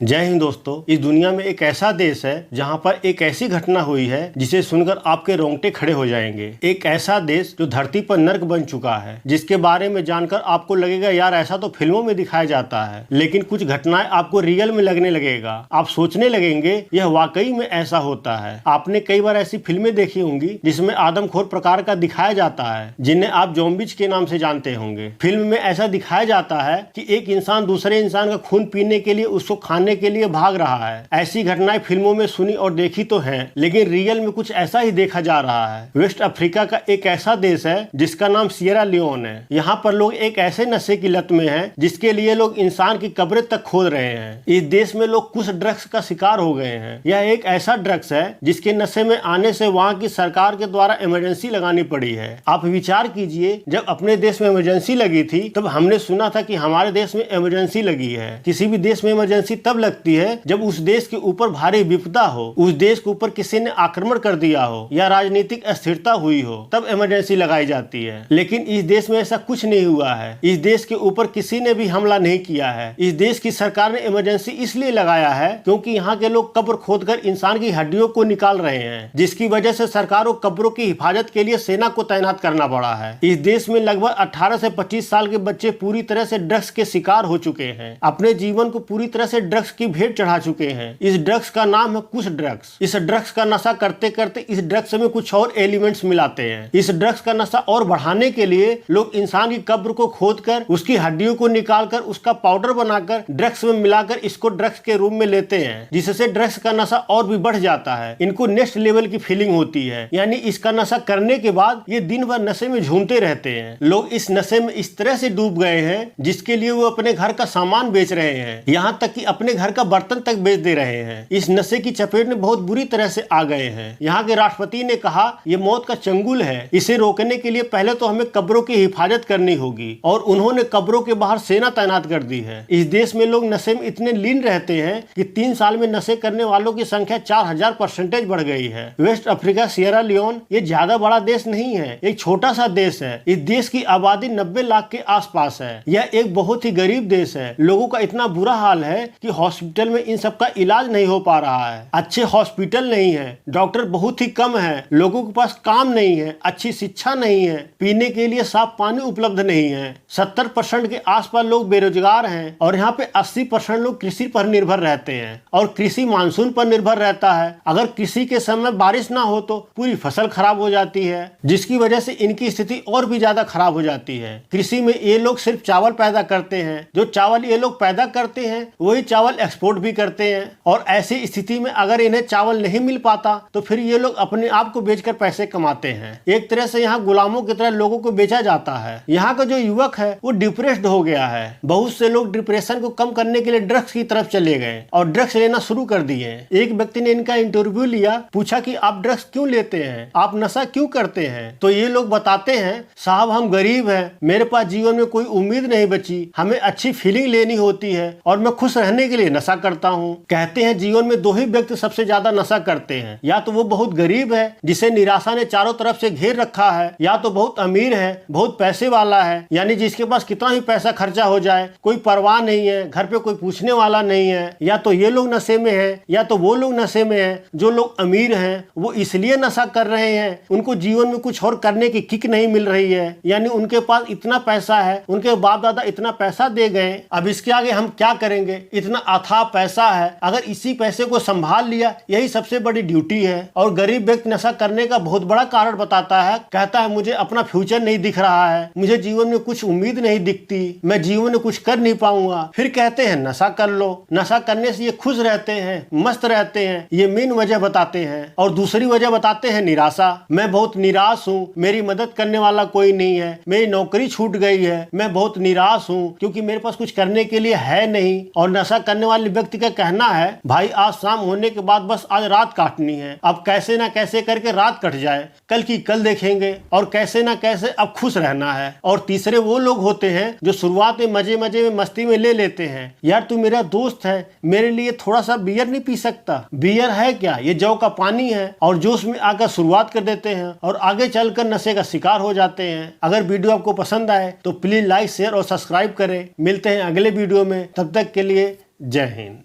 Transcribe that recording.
जय हिंद दोस्तों। इस दुनिया में एक ऐसा देश है जहां पर एक ऐसी घटना हुई है जिसे सुनकर आपके रोंगटे खड़े हो जाएंगे। एक ऐसा देश जो धरती पर नर्क बन चुका है, जिसके बारे में जानकर आपको लगेगा यार ऐसा तो फिल्मों में दिखाया जाता है, लेकिन कुछ घटनाएं आपको रियल में लगने लगेगा। आप सोचने लगेंगे यह वाकई में ऐसा होता है। आपने कई बार ऐसी फिल्में देखी होंगी जिसमें आदमखोर प्रकार का दिखाया जाता है, जिन्हें आप ज़ॉम्बीज के नाम से जानते होंगे। फिल्म में ऐसा दिखाया जाता है कि एक इंसान दूसरे इंसान का खून पीने के लिए उसको खाने के लिए भाग रहा है। ऐसी घटनाएं फिल्मों में सुनी और देखी तो हैं, लेकिन रियल में कुछ ऐसा ही देखा जा रहा है। वेस्ट अफ्रीका का एक ऐसा देश है जिसका नाम सिएरा लियोन है। यहाँ पर लोग एक ऐसे नशे की लत में हैं जिसके लिए लोग इंसान की कब्रें तक खोद रहे हैं। इस देश में लोग कुछ ड्रग्स का शिकार हो गए हैं। यह एक ऐसा ड्रग्स है जिसके नशे में आने से वहाँ की सरकार के द्वारा इमरजेंसी लगानी पड़ी है। आप विचार कीजिए, जब अपने देश में इमरजेंसी लगी थी तब हमने सुना था कि हमारे देश में इमरजेंसी लगी है। किसी भी देश में इमरजेंसी तब लगती है जब उस देश के ऊपर भारी विपदा हो, उस देश के ऊपर किसी ने आक्रमण कर दिया हो या राजनीतिक अस्थिरता हुई हो, तब इमरजेंसी लगाई जाती है। लेकिन इस देश में ऐसा कुछ नहीं हुआ है। इस देश के ऊपर किसी ने भी हमला नहीं किया है। इस देश की सरकार ने इमरजेंसी इसलिए लगाया है क्योंकि यहाँ के लोग कब्र खोदकर इंसान की हड्डियों को निकाल रहे हैं, जिसकी वजह से सरकार को कब्रों की हिफाजत के लिए सेना को तैनात करना पड़ा है। इस देश में लगभग 18 से 25 साल के बच्चे पूरी तरह से ड्रग्स के शिकार हो चुके हैं। अपने जीवन को पूरी तरह से ड्रग्स की भेंट चढ़ा चुके हैं। इस ड्रग्स का नाम है कुश ड्रग्स। इस ड्रग्स का नशा करते करते इस ड्रग्स में कुछ और एलिमेंट्स मिलाते हैं। इस ड्रग्स का नशा और बढ़ाने के लिए लोग इंसान की कब्र को खोदकर उसकी हड्डियों को निकालकर उसका पाउडर बनाकर ड्रग्स में मिलाकर इसको ड्रग्स के रूप में लेते हैं, जिससे ड्रग्स का नशा और भी बढ़ जाता है। इनको नेक्स्ट लेवल की फीलिंग होती है, यानी इसका नशा करने के बाद ये दिन भर नशे में झूमते रहते हैं। लोग इस नशे में इस तरह से डूब गए हैं जिसके लिए वो अपने घर का सामान बेच रहे हैं, यहाँ तक कि अपने घर का बर्तन तक बेच दे रहे हैं। इस नशे की चपेट में बहुत बुरी तरह से आ गए हैं। यहाँ के राष्ट्रपति ने कहा ये मौत का चंगुल है, इसे रोकने के लिए पहले तो हमें कब्रों की हिफाजत करनी होगी, और उन्होंने कब्रों के बाहर सेना तैनात कर दी है। इस देश में लोग नशे में इतने लीन रहते हैं कि 3 साल में नशे करने वालों की संख्या 4000% बढ़ गई है। वेस्ट अफ्रीका सिएरा लियोन ये ज्यादा बड़ा देश नहीं है, एक छोटा सा देश है। इस देश की आबादी 90 लाख के आसपास है। यह एक बहुत ही गरीब देश है। लोगों का इतना बुरा हाल है कि हॉस्पिटल में इन सबका इलाज नहीं हो पा रहा है। अच्छे हॉस्पिटल नहीं है, डॉक्टर बहुत ही कम है, लोगों के पास काम नहीं है, अच्छी शिक्षा नहीं है, पीने के लिए साफ पानी उपलब्ध नहीं है। 70% के आसपास लोग बेरोजगार हैं, और यहाँ पे 80% लोग कृषि पर निर्भर रहते हैं, और कृषि मानसून पर निर्भर रहता है। अगर कृषि के समय बारिश ना हो तो पूरी फसल खराब हो जाती है, जिसकी वजह से इनकी स्थिति और भी ज्यादा खराब हो जाती है। कृषि में ये लोग सिर्फ चावल पैदा करते हैं, जो चावल ये लोग पैदा करते हैं वही चावल एक्सपोर्ट भी करते हैं, और ऐसी स्थिति में अगर इन्हें चावल नहीं मिल पाता तो फिर ये लोग अपने आप को बेचकर पैसे कमाते हैं। एक तरह से यहाँ गुलामों की तरह लोगों को बेचा जाता है। यहाँ का जो युवक है वो डिप्रेस्ड हो गया है। बहुत से लोग डिप्रेशन को कम करने के लिए ड्रग्स की तरफ चले गए और ड्रग्स लेना शुरू कर दिए। एक व्यक्ति ने इनका इंटरव्यू लिया, पूछा कि आप ड्रग्स क्यों लेते हैं, आप नशा क्यों करते हैं? तो ये लोग बताते हैं, साहब हम गरीब हैं, मेरे पास जीवन में कोई उम्मीद नहीं बची, हमें अच्छी फीलिंग लेनी होती है और मैं खुश रहने के लिए नशा करता हूँ। कहते हैं जीवन में 2 ही व्यक्ति सबसे ज्यादा नशा करते हैं, या तो वो बहुत गरीब है जिसे निराशा ने चारों तरफ से घेर रखा है, या तो बहुत अमीर है, बहुत पैसे वाला है, यानी जिसके पास कितना ही पैसा खर्चा हो जाए कोई परवाह नहीं है, घर पे कोई पूछने वाला नहीं है। या तो ये लोग नशे में है, या तो वो लोग नशे में है। जो लोग अमीर हैं वो इसलिए नशा कर रहे हैं, उनको जीवन में कुछ और करने की किक नहीं मिल रही है, यानी उनके पास इतना पैसा है, उनके बाप दादा इतना पैसा दे गए, अब इसके आगे हम क्या करेंगे, इतना अथाह पैसा है, अगर इसी पैसे को संभाल लिया यही सबसे बड़ी ड्यूटी है। और गरीब व्यक्ति नशा करने का बहुत बड़ा कारण बताता है, कहता है मुझे अपना फ्यूचर नहीं दिख रहा है, मुझे जीवन में कुछ उम्मीद नहीं दिखती, मैं जीवन में कुछ कर नहीं पाऊंगा। फिर कहते हैं नशा कर लो, नशा करने से ये खुश रहते हैं, मस्त रहते हैं, ये मेन वजह बताते हैं। और दूसरी वजह बताते हैं निराशा, मैं बहुत निराश हूँ, मेरी मदद करने वाला कोई नहीं है, मेरी नौकरी छूट गई है, मैं बहुत निराश हूँ क्योंकि मेरे पास कुछ करने के लिए है नहीं। और नशा करने वाले व्यक्ति का कहना है भाई आज शाम होने के बाद बस आज रात काटनी है, अब कैसे ना कैसे करके रात कट जाए, कल की कल देखेंगे, और कैसे ना कैसे अब खुश रहना है। और तीसरे वो लोग होते हैं जो शुरुआत में मजे मजे में मस्ती में ले लेते हैं, यार तू मेरा दोस्त है, मेरे लिए थोड़ा सा बियर नहीं पी सकता? बियर है क्या, ये जौ का पानी है, और जोश में आकर शुरुआत कर देते हैं और आगे चलकर नशे का शिकार हो जाते हैं। अगर वीडियो आपको पसंद आए तो प्लीज लाइक शेयर और सब्सक्राइब करें। मिलते हैं अगले वीडियो में, तब तक के लिए जय हिंद।